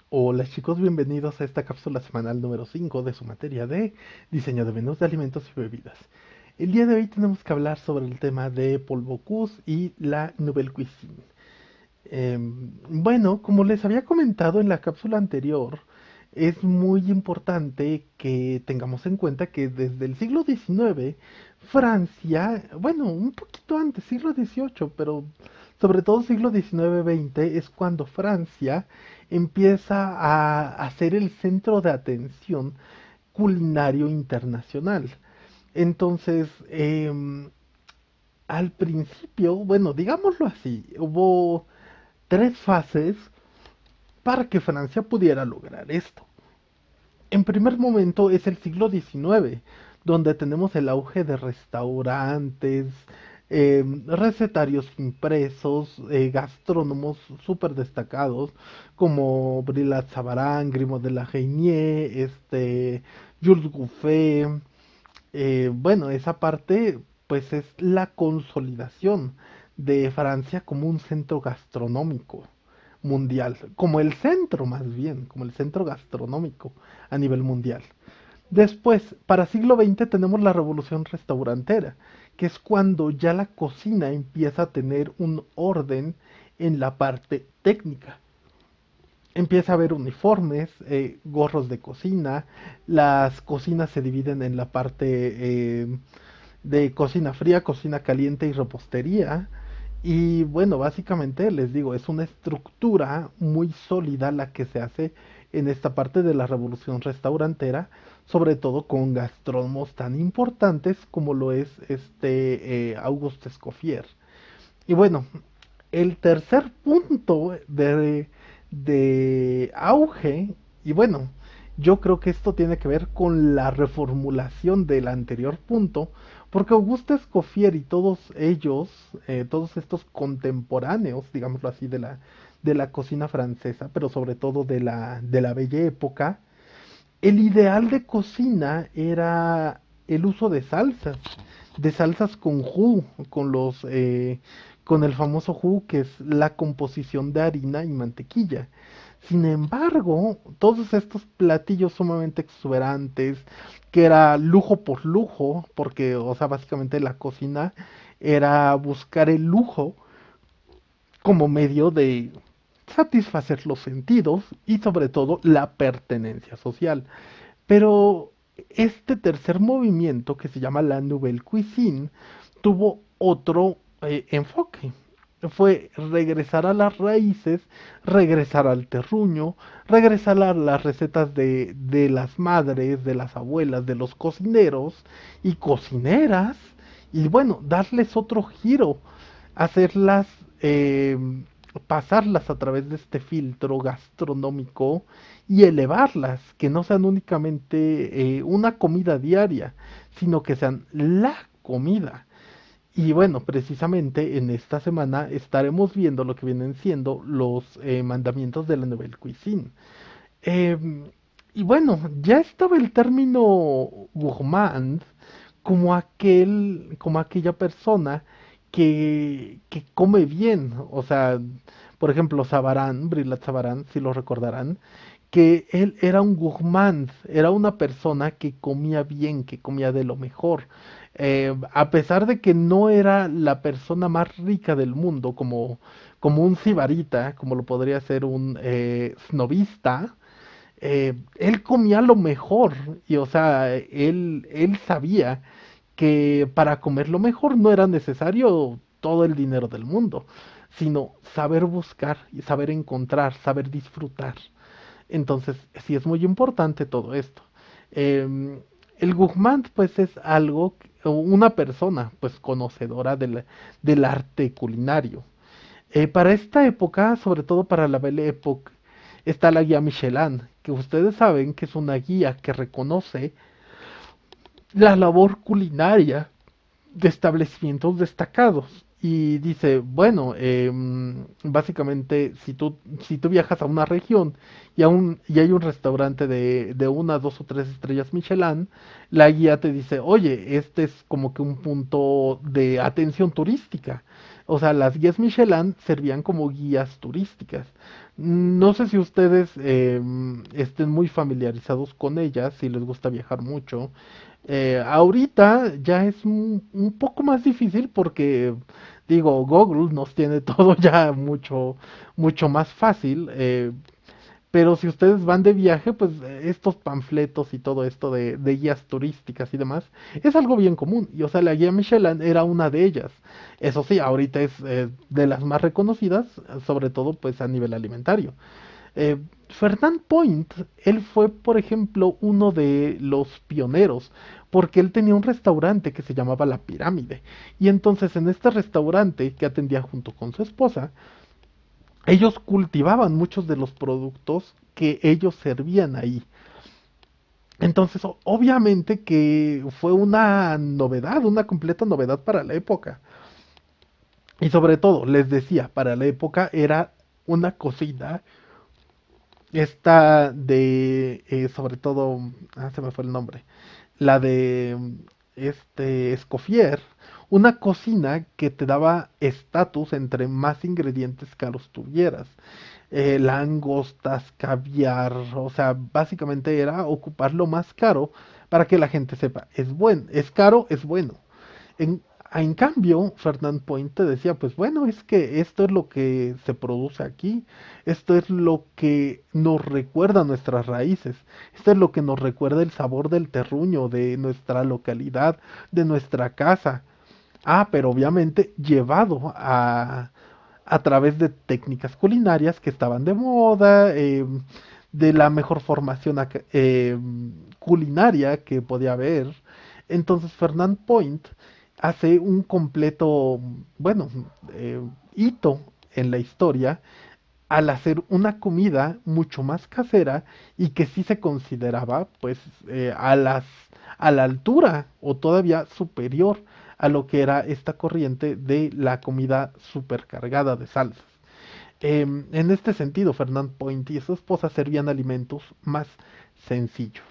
Hola chicos, bienvenidos a esta cápsula semanal número 5 de su materia de diseño de menús de alimentos y bebidas. El día de hoy tenemos que hablar sobre el tema de Paul Bocuse y la Nouvelle Cuisine. Bueno, como les había comentado en la cápsula anterior, es muy importante que tengamos en cuenta que desde el siglo XIX, Francia, bueno, un poquito antes, siglo XVIII, pero sobre todo siglo XIX-XX, es cuando Francia empieza a ser el centro de atención culinario internacional. Entonces, al principio, bueno, digámoslo así, hubo tres fases para que Francia pudiera lograr esto. En primer momento es el siglo XIX, donde tenemos el auge de restaurantes, recetarios impresos, gastrónomos súper destacados como Brillat Savarin, Grimaud de la Reynier, Jules Gouffet. Bueno, esa parte pues es la consolidación de Francia como un centro gastronómico mundial, como el centro más bien, como el centro gastronómico a nivel mundial. Después, para siglo XX tenemos la revolución restaurantera, que es cuando ya la cocina empieza a tener un orden en la parte técnica. Empieza a haber uniformes, gorros de cocina, las cocinas se dividen en la parte de cocina fría, cocina caliente y repostería. Y bueno, básicamente les digo, es una estructura muy sólida la que se hace en esta parte de la revolución restaurantera, sobre todo con gastrónomos tan importantes como lo es Auguste Escoffier. Y bueno, el tercer punto de auge, y bueno, yo creo que esto tiene que ver con la reformulación del anterior punto, porque Auguste Escoffier y todos ellos, todos estos contemporáneos, digámoslo así, de la cocina francesa, pero sobre todo de la Belle Época, el ideal de cocina era el uso de salsas con roux, con el famoso roux que es la composición de harina y mantequilla. Sin embargo, todos estos platillos sumamente exuberantes, que era lujo por lujo, porque, o sea, básicamente la cocina era buscar el lujo como medio de satisfacer los sentidos y sobre todo la pertenencia social. Pero este tercer movimiento, que se llama la Nouvelle Cuisine, tuvo otro enfoque. Fue regresar a las raíces, regresar al terruño, regresar a las recetas de las madres, de las abuelas, de los cocineros y cocineras, y bueno, darles otro giro, hacerlas, pasarlas a través de este filtro gastronómico y elevarlas, que no sean únicamente una comida diaria, sino que sean la comida. Y bueno, precisamente en esta semana estaremos viendo lo que vienen siendo los mandamientos de la Nouvelle Cuisine. Eh, y bueno, ya estaba el término gourmand como aquella persona que come bien. O sea, por ejemplo, Sabarán, Brillat Savarin, si lo recordarán, que él era un gourmand, era una persona que comía bien, que comía de lo mejor. A pesar de que no era la persona más rica del mundo, como un sibarita, como lo podría ser un snobista, él comía lo mejor. Y o sea, él sabía que para comer lo mejor no era necesario todo el dinero del mundo, sino saber buscar y saber encontrar, saber disfrutar. Entonces, sí es muy importante todo esto. Eh, el gourmand, pues, es algo, una persona, pues, conocedora del arte culinario. Para esta época, sobre todo para la Belle Époque, está la guía Michelin, que ustedes saben que es una guía que reconoce la labor culinaria de establecimientos destacados. Y dice, bueno, básicamente si tú viajas a una región y hay un restaurante de una, dos o tres estrellas Michelin, la guía te dice, oye, este es como que un punto de atención turística. O sea, las guías Michelin servían como guías turísticas. No sé si ustedes estén muy familiarizados con ellas, si les gusta viajar mucho. Ahorita ya es un poco más difícil porque, digo, Google nos tiene todo ya mucho más fácil. Pero si ustedes van de viaje, pues estos panfletos y todo esto de guías turísticas y demás, es algo bien común. Y o sea, la guía Michelin era una de ellas. Eso sí, ahorita es de las más reconocidas, sobre todo pues a nivel alimentario. Fernand Point, él fue, por ejemplo, uno de los pioneros, porque él tenía un restaurante que se llamaba La Pirámide. Y entonces en este restaurante que atendía junto con su esposa, ellos cultivaban muchos de los productos que ellos servían ahí. Entonces, obviamente que fue una novedad, una completa novedad para la época. Y sobre todo, les decía, para la época era una cocina, esta de, sobre todo, se me fue el nombre, la de Escoffier, una cocina que te daba estatus entre más ingredientes caros tuvieras. Langostas, caviar, o sea, básicamente era ocupar lo más caro para que la gente sepa, es bueno, es caro, es bueno. En, en cambio, Fernand Point te decía, pues bueno, es que esto es lo que se produce aquí, esto es lo que nos recuerda nuestras raíces, esto es lo que nos recuerda el sabor del terruño, de nuestra localidad, de nuestra casa. Ah, pero obviamente llevado a través de técnicas culinarias que estaban de moda, de la mejor formación culinaria que podía haber. Entonces Fernand Point hace un completo, bueno, eh, hito en la historia al hacer una comida mucho más casera y que sí se consideraba pues a la altura o todavía superior a lo que era esta corriente de la comida supercargada de salsas. En este sentido, Fernand Point y su esposa servían alimentos más sencillos.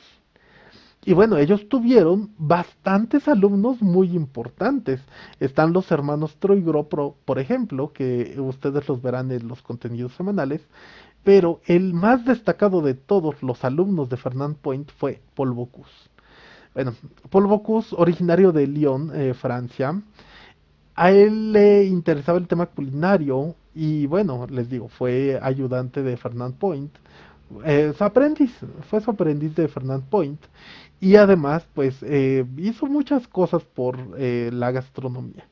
Y bueno, ellos tuvieron bastantes alumnos muy importantes. Están los hermanos Troigro, por ejemplo, que ustedes los verán en los contenidos semanales, pero el más destacado de todos los alumnos de Fernand Point fue Paul Bocuse. Bueno, Paul Bocuse, originario de Lyon, Francia, a él le interesaba el tema culinario y bueno, les digo, fue ayudante de Fernand Point, su aprendiz, fue su aprendiz de Fernand Point y además pues hizo muchas cosas por la gastronomía.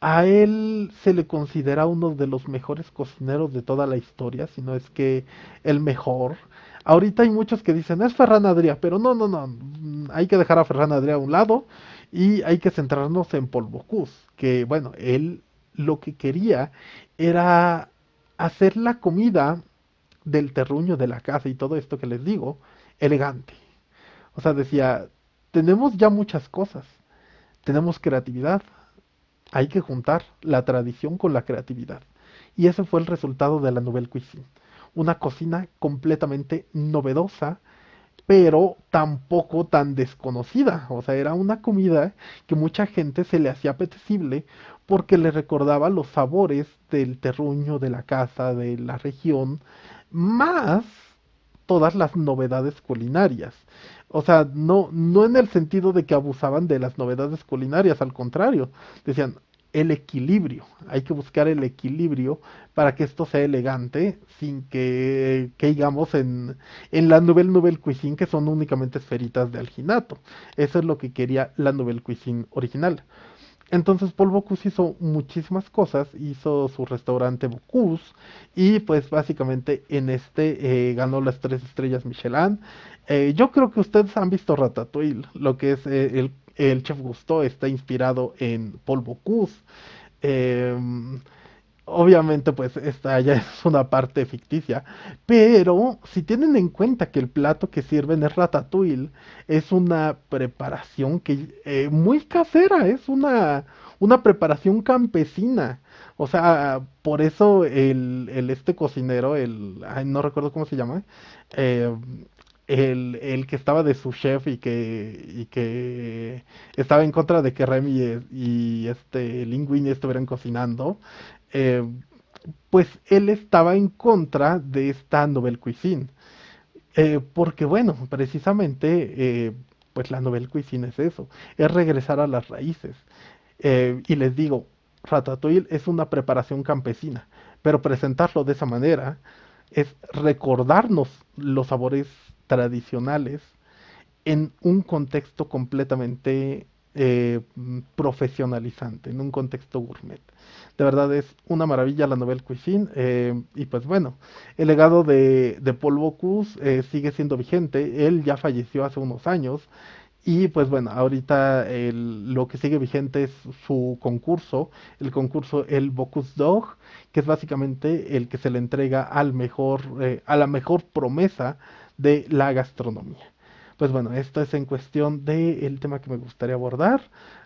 A él se le considera uno de los mejores cocineros de toda la historia, si no es que el mejor. Ahorita hay muchos que dicen, es Ferran Adrià, pero no, hay que dejar a Ferran Adrià a un lado y hay que centrarnos en Paul Bocuse, que bueno, él lo que quería era hacer la comida del terruño de la casa y todo esto que les digo, elegante. O sea, decía, tenemos ya muchas cosas, tenemos creatividad, hay que juntar la tradición con la creatividad. Y ese fue el resultado de la Nouvelle Cuisine. Una cocina completamente novedosa, pero tampoco tan desconocida. O sea, era una comida que mucha gente se le hacía apetecible porque le recordaba los sabores del terruño, de la casa, de la región, más todas las novedades culinarias. O sea, no en el sentido de que abusaban de las novedades culinarias, al contrario, decían el equilibrio, hay que buscar el equilibrio para que esto sea elegante sin que caigamos en la Nouvelle Cuisine que son únicamente esferitas de alginato. Eso es lo que quería la Nouvelle Cuisine original. Entonces Paul Bocuse hizo muchísimas cosas, hizo su restaurante Bocuse y pues básicamente en este ganó las 3 estrellas Michelin. Yo creo que ustedes han visto Ratatouille, lo que es el chef Gusteau está inspirado en Paul Bocuse. Em, Obviamente, pues esta ya es una parte ficticia, pero si tienen en cuenta que el plato que sirven es ratatouille, es una preparación que muy casera, es una preparación campesina. O sea, por eso el este cocinero, ay, no recuerdo cómo se llama, eh, el que estaba de su chef y que estaba en contra de que Remy y este Linguini estuvieran cocinando, eh, pues él estaba en contra de esta Nouvelle Cuisine. Porque bueno, precisamente, pues la Nouvelle Cuisine es eso, es regresar a las raíces. Y les digo, Ratatouille es una preparación campesina, pero presentarlo de esa manera es recordarnos los sabores tradicionales en un contexto completamente profesionalizante, en un contexto gourmet. De verdad es una maravilla la Nouvelle Cuisine, y pues bueno, el legado de Paul Bocuse sigue siendo vigente. Él ya falleció hace unos años y pues bueno, ahorita lo que sigue vigente es su concurso, el concurso El Bocuse d'Or, que es básicamente el que se le entrega a la mejor promesa de la gastronomía. Pues bueno, esto es en cuestión del tema que me gustaría abordar.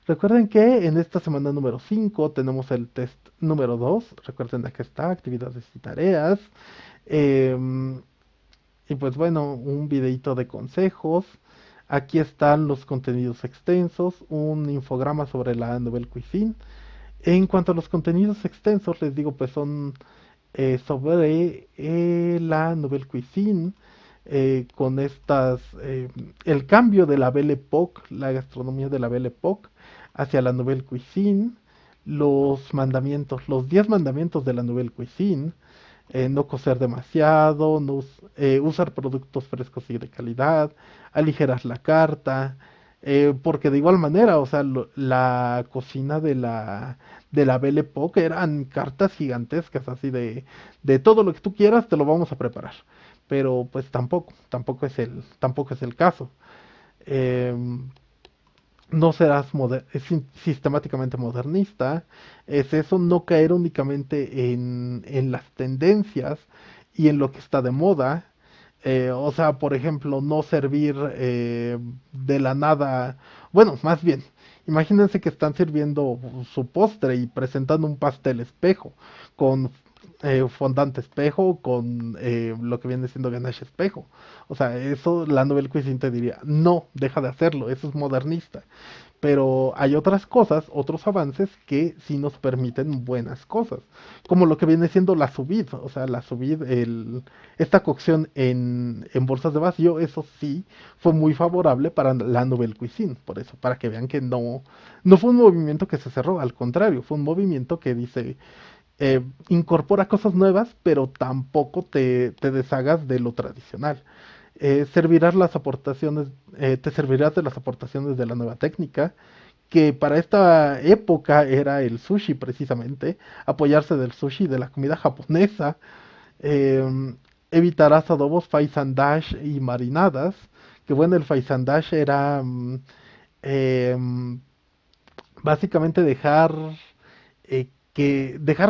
Recuerden que en esta semana número 5 tenemos el test número 2. Recuerden, aquí está, actividades y tareas. Em, y pues bueno, un videito de consejos. Aquí están los contenidos extensos, un infograma sobre la Nouvelle Cuisine. En cuanto a los contenidos extensos, les digo, pues son sobre la Nouvelle Cuisine, con el cambio de la Belle Époque, la gastronomía de la Belle Époque, hacia la Nouvelle Cuisine, los mandamientos, los 10 mandamientos de la Nouvelle Cuisine, no cocer demasiado, usar productos frescos y de calidad, aligerar la carta, porque de igual manera, o sea, la cocina de la Belle Époque eran cartas gigantescas, así de todo lo que tú quieras, te lo vamos a preparar. Pero pues tampoco es el caso. Em, no serás sistemáticamente modernista, es eso, no caer únicamente en las tendencias y en lo que está de moda. O sea, por ejemplo, no servir de la nada, bueno, más bien, imagínense que están sirviendo su postre y presentando un pastel espejo con fondant espejo, con lo que viene siendo ganache espejo. O sea, eso la Nouvelle Cuisine te diría, no, deja de hacerlo, eso es modernista. Pero hay otras cosas, otros avances que sí nos permiten buenas cosas, como lo que viene siendo la sous vide, o sea, la sous vide, esta cocción en bolsas de vacío, eso sí fue muy favorable para la Nouvelle Cuisine, por eso, para que vean que no fue un movimiento que se cerró, al contrario, fue un movimiento que dice, incorpora cosas nuevas, pero tampoco te deshagas de lo tradicional. Te servirás de las aportaciones de la nueva técnica, que para esta época era el sushi precisamente, apoyarse del sushi, de la comida japonesa. Evitarás adobos faisandage y marinadas, que bueno, el faisandage era em, básicamente dejar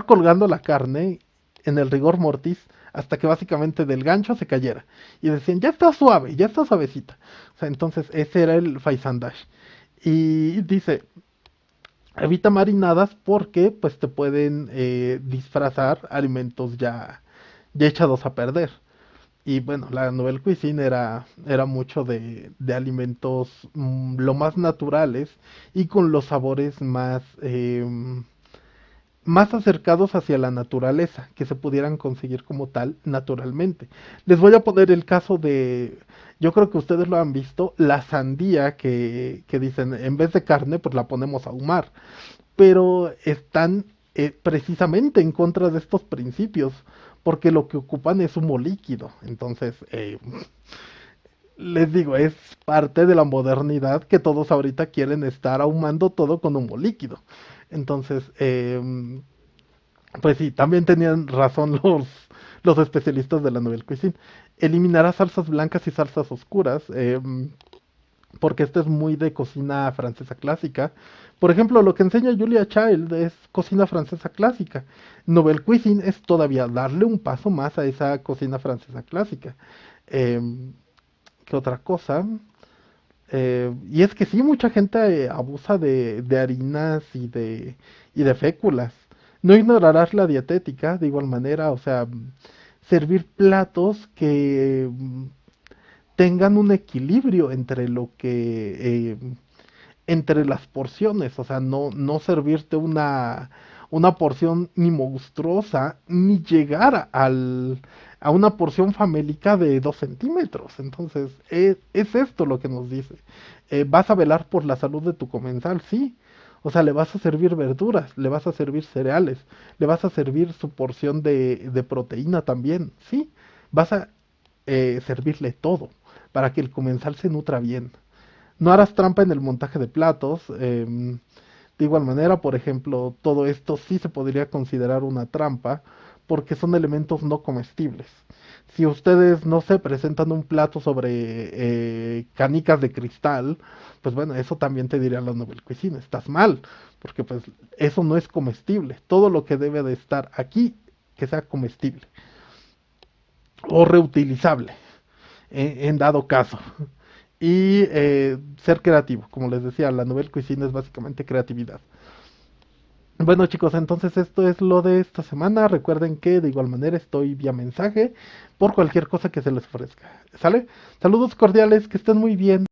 colgando la carne en el rigor mortis hasta que básicamente del gancho se cayera. Y decían, ya está suave, ya está suavecita. O sea, entonces ese era el faisandage. Y dice, evita marinadas porque pues te pueden disfrazar alimentos ya echados a perder. Y bueno, la Nouvelle Cuisine era mucho de alimentos lo más naturales y con los sabores más acercados hacia la naturaleza, que se pudieran conseguir como tal naturalmente. Les voy a poner el caso yo creo que ustedes lo han visto, la sandía que dicen, en vez de carne, pues la ponemos a ahumar, pero están precisamente en contra de estos principios, porque lo que ocupan es humo líquido. Entonces, les digo, es parte de la modernidad que todos ahorita quieren estar ahumando todo con humo líquido. Entonces, pues sí, también tenían razón los especialistas de la Nouvelle Cuisine. Eliminará salsas blancas y salsas oscuras, porque esto es muy de cocina francesa clásica. Por ejemplo, lo que enseña Julia Child es cocina francesa clásica. Nouvelle Cuisine es todavía darle un paso más a esa cocina francesa clásica. Em, ¿Qué otra cosa? Y es que sí, mucha gente abusa de harinas y de féculas. No ignorarás la dietética de igual manera, o sea, servir platos que tengan un equilibrio entre lo que entre las porciones, o sea, no servirte una porción ni monstruosa, ni llegar a una porción famélica de 2 centímetros. Entonces, es esto lo que nos dice. ¿Vas a velar por la salud de tu comensal? Sí. O sea, le vas a servir verduras, le vas a servir cereales, le vas a servir su porción de proteína también, sí. Vas a servirle todo para que el comensal se nutra bien. No harás trampa en el montaje de platos. De igual manera, por ejemplo, todo esto sí se podría considerar una trampa porque son elementos no comestibles. Si ustedes no se presentan un plato sobre canicas de cristal, pues bueno, eso también te diría la Nouvelle Cuisine. Estás mal, porque pues eso no es comestible. Todo lo que debe de estar aquí, que sea comestible o reutilizable, en dado caso. Y ser creativo, como les decía, la Nouvelle Cuisine es básicamente creatividad. Bueno chicos, entonces esto es lo de esta semana. Recuerden que de igual manera estoy vía mensaje por cualquier cosa que se les ofrezca. ¿Sale? Saludos cordiales, que estén muy bien.